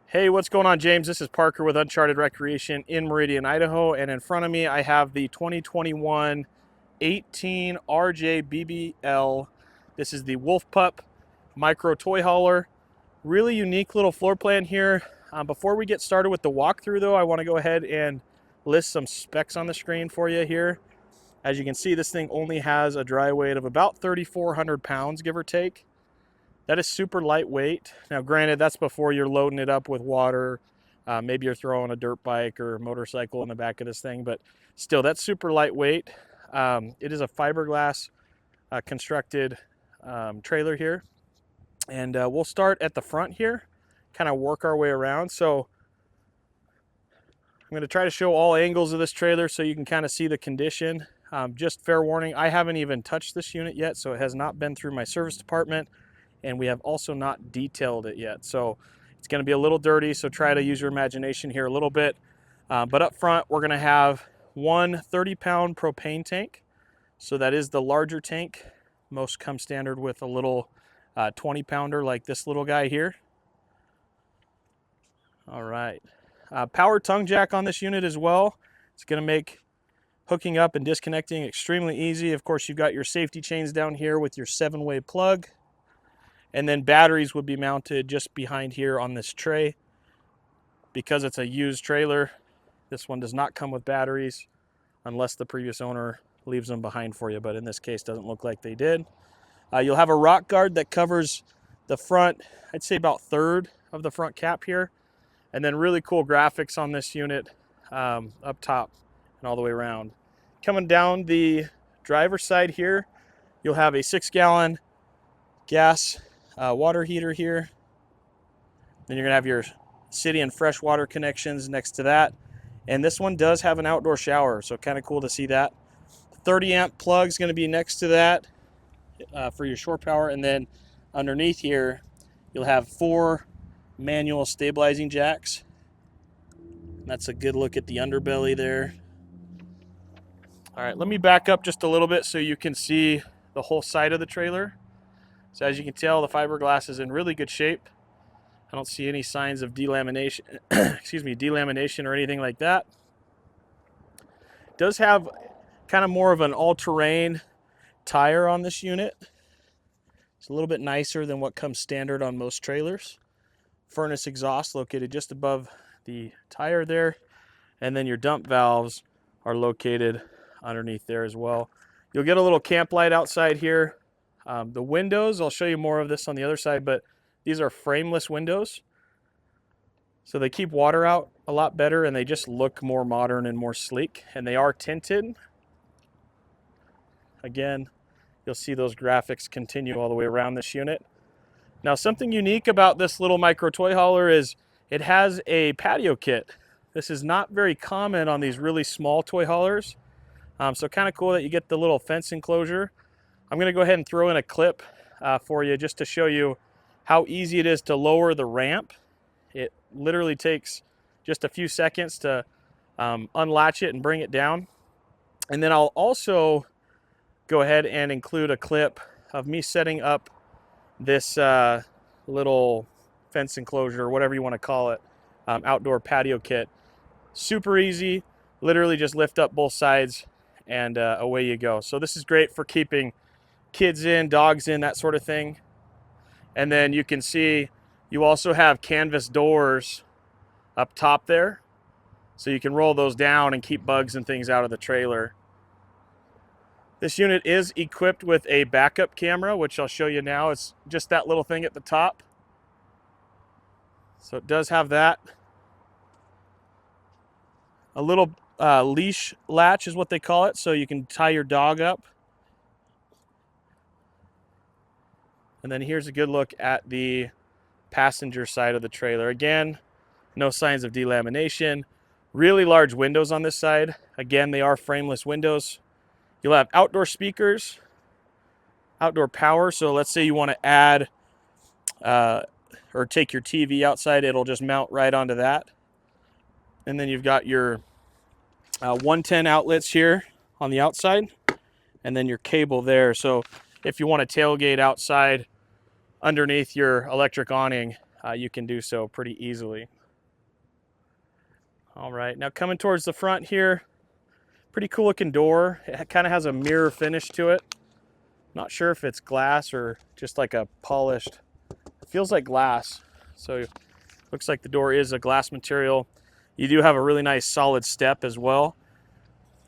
Hey, what's going on, James? This is Parker with Uncharted Recreation in Meridian, Idaho, and in front of me I have the 2021 18RJBBL. This is the Wolf Pup Micro Toy Hauler. Really unique little floor plan here. Before we get started with the walkthrough though, I want to go ahead and list some specs on the screen for you here. As you can see, this thing only has a dry weight of about 3,400 pounds, give or take. That is super lightweight. Now, granted, that's before you're loading it up with water. Maybe you're throwing a dirt bike or motorcycle in the back of this thing, but still, that's super lightweight. It is a fiberglass constructed trailer here. And we'll start at the front here, kind of work our way around. So I'm going to try to show all angles of this trailer so you can kind of see the condition. Just fair warning, I haven't even touched this unit yet, so it has not been through my service department. And we have also not detailed it yet. So it's going to be a little dirty, so try to use your imagination here a little bit. But up front, we're going to have one 30-pound propane tank. So that is the larger tank. Most come standard with a little 20-pounder like this little guy here. All right. Power tongue jack on this unit as well. It's going to make hooking up and disconnecting extremely easy. Of course, you've got your safety chains down here with your 7-way plug. And then batteries would be mounted just behind here on this tray. Because it's a used trailer, this one does not come with batteries unless the previous owner leaves them behind for you, but in this case doesn't look like they did. You'll have a rock guard that covers the front, I'd say about third of the front cap here. And then really cool graphics on this unit up top and all the way around. Coming down the driver's side here, you'll have a 6-gallon gas water heater here. Then you're gonna have your city and fresh water connections next to that. And this one does have an outdoor shower, so kind of cool to see that. 30-amp plug is gonna be next to that for your shore power. And then underneath here, you'll have 4 manual stabilizing jacks. That's a good look at the underbelly there. All right, let me back up just a little bit so you can see the whole side of the trailer. So as you can tell, the fiberglass is in really good shape. I don't see any signs of delamination, delamination or anything like that. It does have kind of more of an all-terrain tire on this unit. It's a little bit nicer than what comes standard on most trailers. Furnace exhaust located just above the tire there. And then your dump valves are located underneath there as well. You'll get a little camp light outside here. The windows, I'll show you more of this on the other side, but these are frameless windows. So they keep water out a lot better and they just look more modern and more sleek. And they are tinted. Again, you'll see those graphics continue all the way around this unit. Now, something unique about this little micro toy hauler is it has a patio kit. This is not very common on these really small toy haulers. So kind of cool that you get the little fence enclosure. I'm going to go ahead and throw in a clip for you just to show you how easy it is to lower the ramp. It literally takes just a few seconds to unlatch it and bring it down. And then I'll also go ahead and include a clip of me setting up this little fence enclosure, whatever you want to call it, outdoor patio kit. Super easy, literally just lift up both sides and away you go. So this is great for keeping kids in, dogs in, that sort of thing. And then you can see you also have canvas doors up top there. So you can roll those down and keep bugs and things out of the trailer. This unit is equipped with a backup camera, which I'll show you now. It's just that little thing at the top. So it does have that. A little leash latch is what they call it, so you can tie your dog up. And then here's a good look at the passenger side of the trailer. Again, no signs of delamination. Really large windows on this side. Again, they are frameless windows. You'll have outdoor speakers, outdoor power. So let's say you want to add or take your TV outside, it'll just mount right onto that. And then you've got your 110 outlets here on the outside, and then your cable there. So if you want to tailgate outside underneath your electric awning, you can do so pretty easily. All right, now coming towards the front here, pretty cool looking door. It kind of has a mirror finish to it. Not sure if it's glass or just like a polished, it feels like glass. So looks like the door is a glass material. You do have a really nice solid step as well.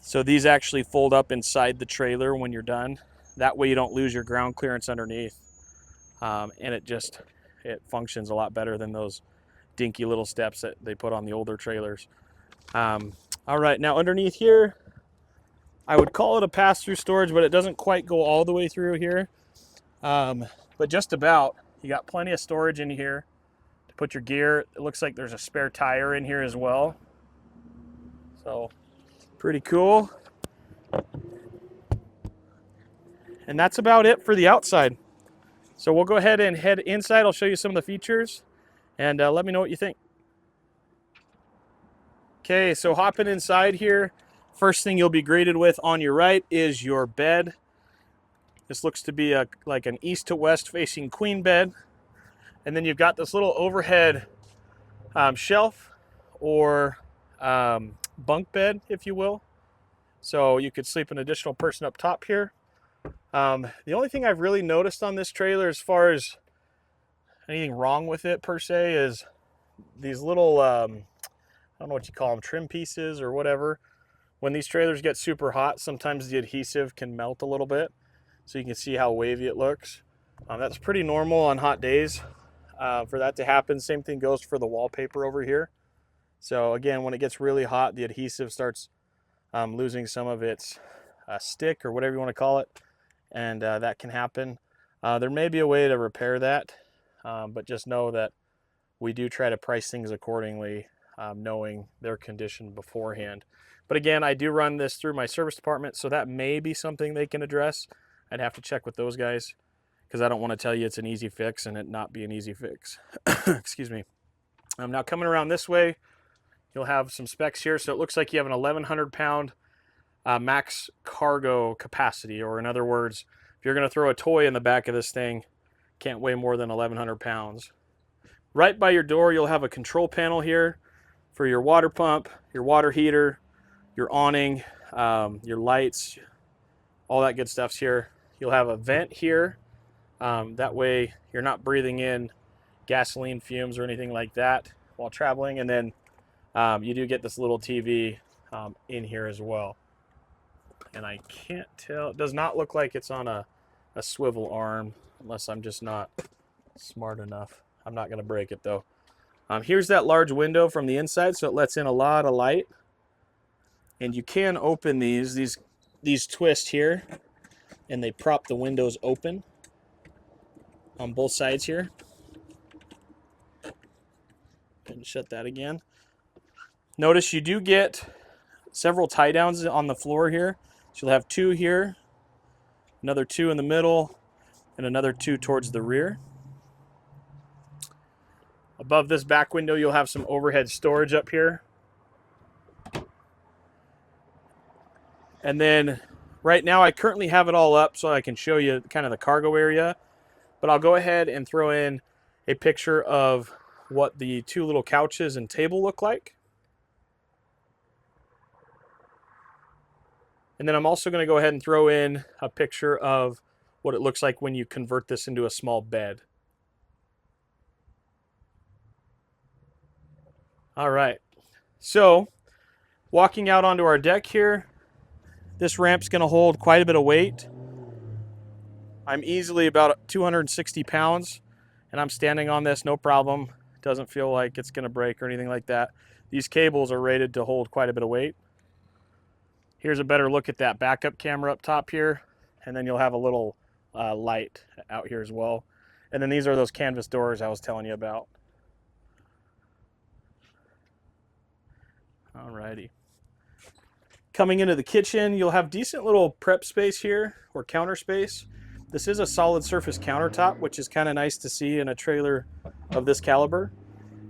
So these actually fold up inside the trailer when you're done. That way you don't lose your ground clearance underneath. And it functions a lot better than those dinky little steps that they put on the older trailers. All right, now underneath here, I would call it a pass-through storage, but it doesn't quite go all the way through here. But just about. You got plenty of storage in here to put your gear. It looks like there's a spare tire in here as well. So pretty cool. And that's about it for the outside. So we'll go ahead and head inside. I'll show you some of the features and let me know what you think. Okay, so hopping inside here, first thing you'll be greeted with on your right is your bed. This looks to be like an east to west facing queen bed. And then you've got this little overhead shelf or bunk bed, if you will. So you could sleep an additional person up top here. The only thing I've really noticed on this trailer as far as anything wrong with it per se is these little, I don't know what you call them, trim pieces or whatever. When these trailers get super hot, sometimes the adhesive can melt a little bit. So you can see how wavy it looks. That's pretty normal on hot days for that to happen. Same thing goes for the wallpaper over here. So again, when it gets really hot, the adhesive starts losing some of its stick or whatever you want to call it. And that can happen. There may be a way to repair that, but just know that we do try to price things accordingly, knowing their condition beforehand. But again, I do run this through my service department, so that may be something they can address. I'd have to check with those guys because I don't want to tell you it's an easy fix and it not be an easy fix. Excuse me. Now coming around this way, you'll have some specs here. So it looks like you have an 1,100 pound max cargo capacity, or in other words, if you're going to throw a toy in the back of this thing, can't weigh more than 1,100 pounds. Right by your door, you'll have a control panel here for your water pump, your water heater, your awning, your lights, all that good stuff's here. You'll have a vent here. That way you're not breathing in gasoline fumes or anything like that while traveling. And then you do get this little TV in here as well. And I can't tell, it does not look like it's on a swivel arm, unless I'm just not smart enough. I'm not going to break it though. Here's that large window from the inside, so it lets in a lot of light. And you can open these twist here, and they prop the windows open on both sides here. And shut that again. Notice you do get several tie downs on the floor here. So you'll have 2 here, another 2 in the middle, and another 2 towards the rear. Above this back window, you'll have some overhead storage up here. And then right now I currently have it all up so I can show you kind of the cargo area, but I'll go ahead and throw in a picture of what the 2 little couches and table look like. And then I'm also going to go ahead and throw in a picture of what it looks like when you convert this into a small bed. All right, so walking out onto our deck here, this ramp's going to hold quite a bit of weight. I'm easily about 260 pounds, and I'm standing on this no problem. Doesn't feel like it's going to break or anything like that. These cables are rated to hold quite a bit of weight. Here's a better look at that backup camera up top here, and then you'll have a little light out here as well. And then these are those canvas doors I was telling you about. Alrighty. Coming into the kitchen, you'll have decent little prep space here, or counter space. This is a solid surface countertop, which is kind of nice to see in a trailer of this caliber.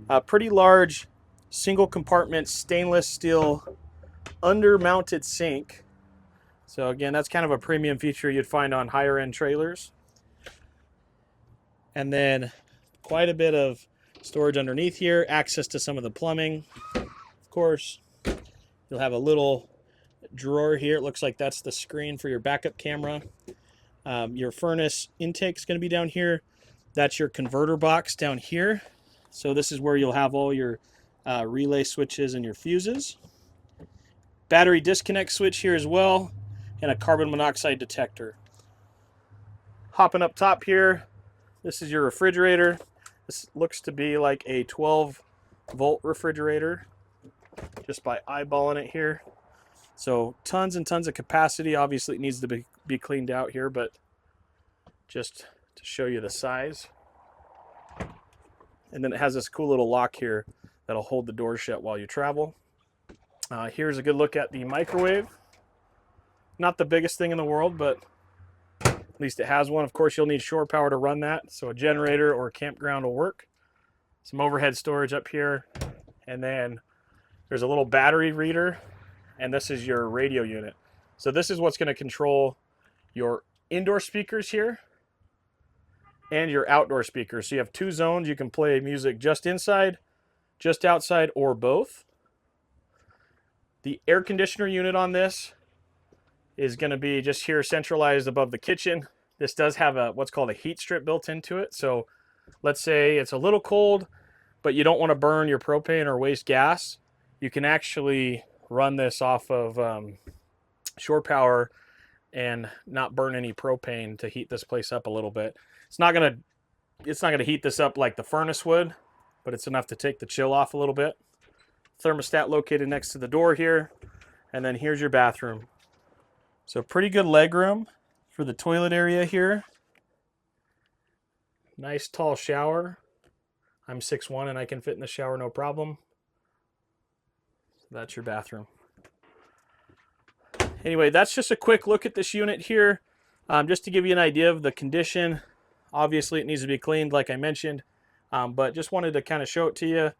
A pretty large single compartment stainless steel under-mounted sink. So again, that's kind of a premium feature you'd find on higher end trailers. And then quite a bit of storage underneath here, access to some of the plumbing. Of course. You'll have a little drawer here. It looks like that's the screen for your backup camera. Your furnace intake is going to be down here. That's your converter box down here. So this is where you'll have all your relay switches and your fuses. Battery disconnect switch here as well, and a carbon monoxide detector. Hopping up top here, this is your refrigerator. This looks to be like a 12-volt refrigerator, just by eyeballing it here. So tons and tons of capacity. Obviously it needs to be cleaned out here, but just to show you the size. And then it has this cool little lock here that'll hold the door shut while you travel. Here's a good look at the microwave. Not the biggest thing in the world, but at least it has one. Of course, you'll need shore power to run that, so a generator or a campground will work. Some overhead storage up here, and then there's a little battery reader, and this is your radio unit. So this is what's going to control your indoor speakers here and your outdoor speakers. So you have two zones. You can play music just inside, just outside, or both. The air conditioner unit on this is going to be just here centralized above the kitchen. This does have what's called a heat strip built into it. So let's say it's a little cold, but you don't want to burn your propane or waste gas. You can actually run this off of shore power and not burn any propane to heat this place up a little bit. It's not gonna heat this up like the furnace would, but it's enough to take the chill off a little bit. Thermostat located next to the door here, and then here's your bathroom. So pretty good leg room for the toilet area here. Nice tall shower. I'm 6'1" and I can fit in the shower no problem. That's your bathroom. Anyway, that's just a quick look at this unit here, just to give you an idea of the condition. Obviously, it needs to be cleaned, like I mentioned, but just wanted to kind of show it to you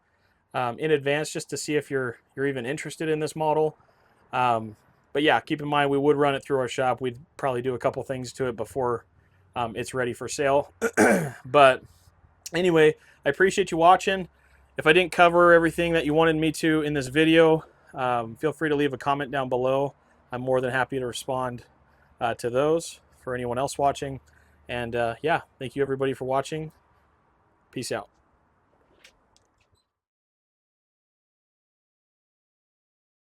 in advance, just to see if you're even interested in this model. But yeah, keep in mind we would run it through our shop. We'd probably do a couple things to it before it's ready for sale. But anyway, I appreciate you watching. If I didn't cover everything that you wanted me to in this video, feel free to leave a comment down below. I'm more than happy to respond to those for anyone else watching. And yeah, thank you everybody for watching. Peace out.